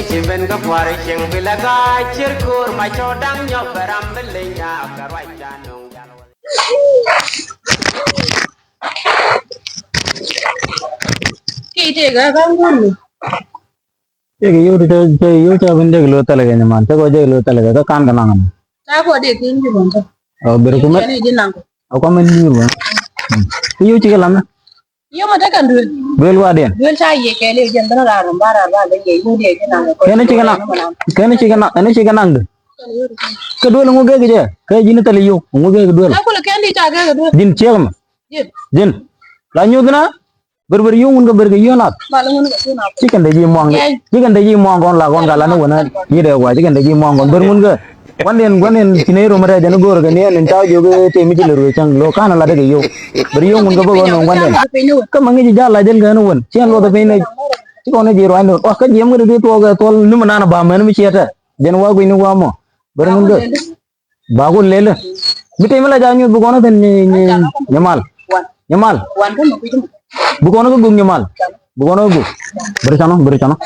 chỉ bên các hoa riêng vì là gai chiết cồn mà cho đắng nhọc và ram bên lên nhà cả loại cha nông Kì cái không luôn. Cái yêu cho bên đây lừa tay cái mà chắc có chơi lừa tay cái can cái nào Ta có để tin gì không? berkumat Ini je nang. aku main dulu yêu chỉ cái lắm Iyo mà kan duit. bel waden Duit saya ye ke le jen tara ram bara le ye mu de je nang. cái này chỉ cái năng cái đuôi là ngô cái gì cái gì nó tay liu ngô cái đuôi Aku le kan di ta ke duit. jin cek mà Jin. jin lanjut na berber yung nggak berge nat Balungun ke sini. chicken daji muang kon la kon kala no wana ni de wa chicken daji muang kon bermun ke Guanin sini rumah aja nih gue regani nih tahu juga temi cilir cang lo kan ala deh yo beriyo mun gak bawa nong guanin ke mangi jala aja kan wan cian lo tapi ini cikone jiro anu wah kan jam gede tuh lu mana bamen mi ciata jen wa gue ini wa mo bermun ke bagus lele bete malah jangan bukan ada nyemal Wan kan mau pinjam. bukan aku gung nyemal bukan aku bersana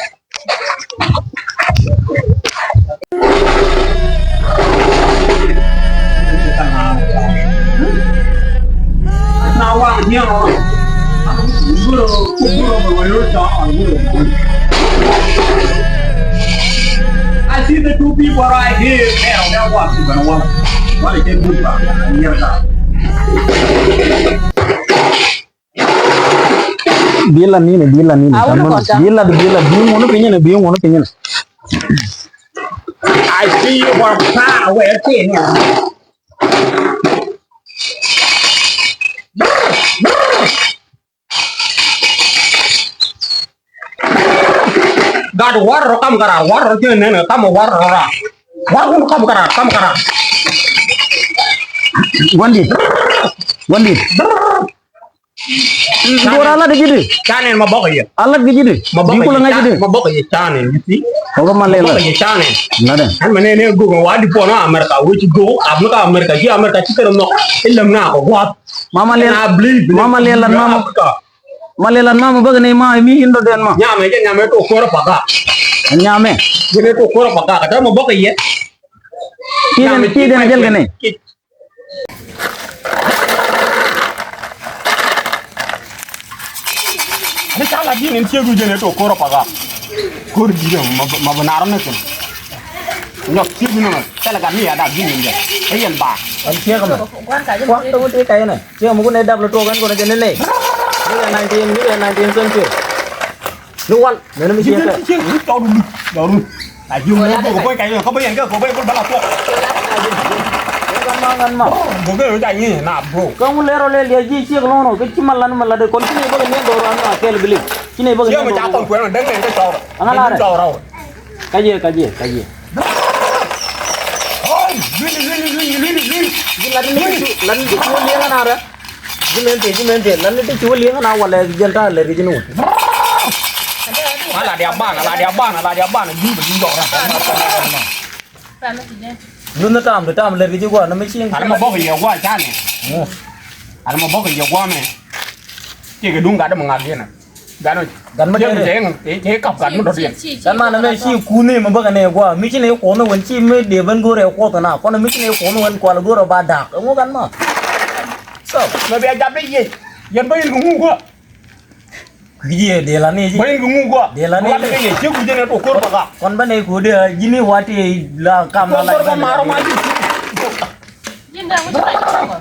Nawang niya oh. I see the two people right here. Now what you gonna want? What is it good about? bila ni biung mono pinya I see you from far away. God war kam kara war je ne kam war kam kara Wandit Dora ala digidi chanen ma bokk ye ala digidi bokk ngajidi ma bokk ye chanen you see oga malela bokk ye chanen nada an mane go wadi pono america wuci go america ci kërëm no illam na ko wat mama lelan mama baga ne ma mi indo den ma nyame to ko ra paga nyame jene to ko ra paga ka ma bokk ye ki den jel gane ni kala jinin cegu jene to ko ra paga ko ri ma banaro ne ko nyok cegu no kala ga mi ada jinin je ayen ba an kia kama waktu itu kayak na kia mungkin ada belum tuh kan kau nak jenis ni 19 century luan mana mesti jinen cegu to du ayung ko ko kay ko bayen ko bayen ko bala to kan mah bukan udah ini na bro kamu lero le dia ji cia kalau no kecil malan deh kontin ibu kan ni dorang nak kel beli sini ibu dia macam apa pun dan ke cor cor kaji oh gini lan di cua liang kan ada jimente lan di cua liang kan awal le jenta le rijinu ala dia ban ji orang Dulu tam le riju gua nama sih ada mau bawa ya gua kan ada mau bawa ya gua me cái đúng gak ada mengagen gan mà thế cặp gan nó đột dan mana me si kune ma baga ne gua mi ne ko no wan si me de ban gore ko to na ko na mi ne ko no wan ko la gore ba dak ngo gan ma so nó bây giờ đây gì dân bây giờ ngu quá Iya de la ne ji bây giờ ngu quá de la ne cái gì chứ cũng nó ko ba kon ba ne ko de jini wati la kam na la maro ma ji Jin dah macam mana?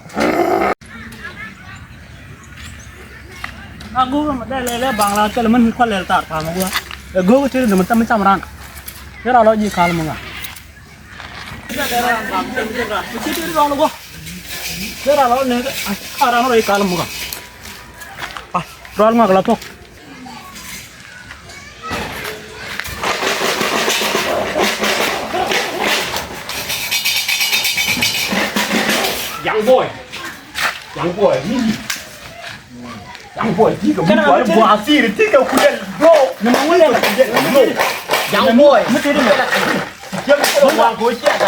Aku mah le Bangla kalau mana kau le tar kamu gua. Gua tu ciri macam orang. Kira lo ji kalau mana. Ciri orang lo gua. Kira lo ni orang lo kalau mana. Roal mah kalau tu. Young boy, tiga buah sih, tiga kuda bro. Nama mana la Young boy, mesti de jangan kalau buah gue sih ada.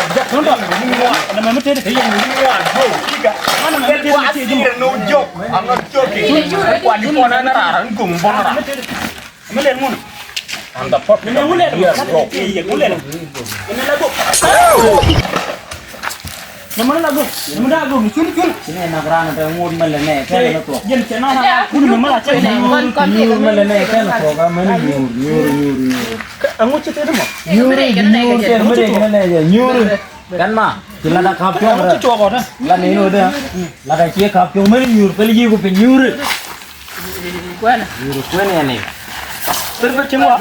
nama mesti de Bro, tiga. mana Buah sih no joke, I'm not joking. Buah di mana nara, gung bonara. Melen mun anda pot Ini ulen, iya ulen. Ini lagu. Namanya lagu, namanya lagu, cun. Sini nagrana te ngur melene ke na to. Jen cina na, kudu memang aja. Nyur melene ke na to ga men nyur. Angu cete demo. Nyur ke mere ke na ya nyur. Kan ma, kila da kap yo. Angu cete kok dah. La ne no da. La da ke kap yo men nyur peli ji ko pe nyur. Kuana. Nyur ko ne ne. Bercengwa.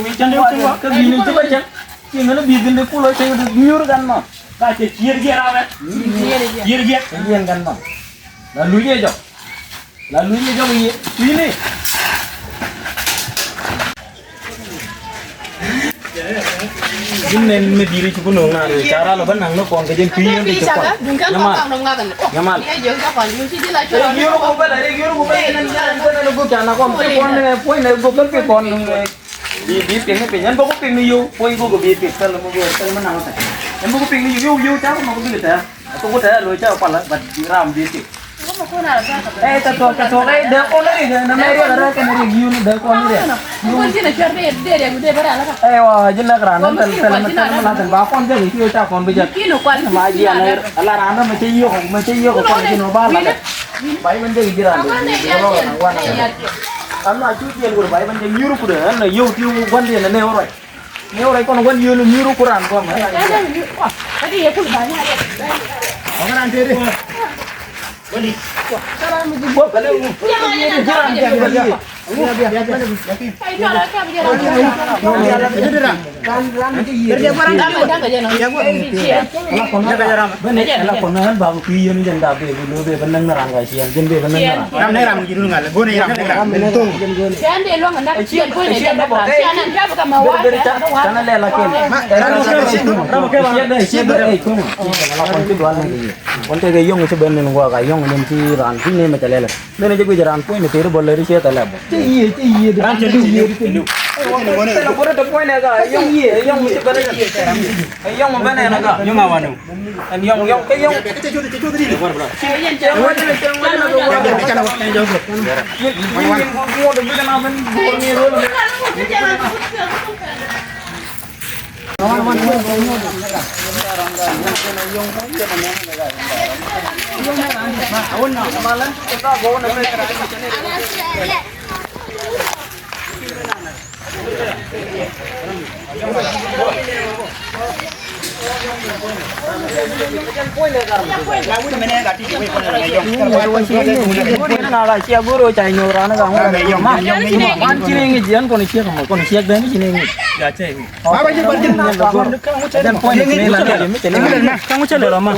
Bercengwa. Ke bini coba ceng. Cingana bikin de pulau ceng nyur kan ma. Kace cier awe. Cier. Yang kan ma. Lalu ye jo. Ye. Ini. Jinnen me diri cukup nonga re cara lo ban nang no kon ke jen piye de cepat. Nyamal. Giro ko bela nan jalan ko na go jana ko pe kon ne poi ne go pe kon di ping ne pe yan bo ko ping ni yo poi go go bi pe tel mo go tel man nang ta. Yan bo ko ping ni yo cha ko mo bi ta. To ko ta lo cha pa la bat ram bi ti. Ta to de ko ne na me re ra ke ne giu ne de ko ne. Wah, jelas kerana tel ba kon je ki ta kon bija. Ma ji ana ala rana me che yo kon ji no ba la. Bai men je giran. Amma chu tien gur bai men je nyuru ku de na yo ti wan de na ne oro. Ne oro kon wan yo nyuru kuran ko ma. Tadi ya pun banyak. Orang ante de. Bali. Cara me ji bo kale mu. Jiran je iya kan jadi iya itu kalau pura depan naga yang mesti benar yang mana naga yang awanu yang cucu tadi guru cai nyurana kamu jian kau siak kamu kau siak dan sini ini apa je kamu cari lama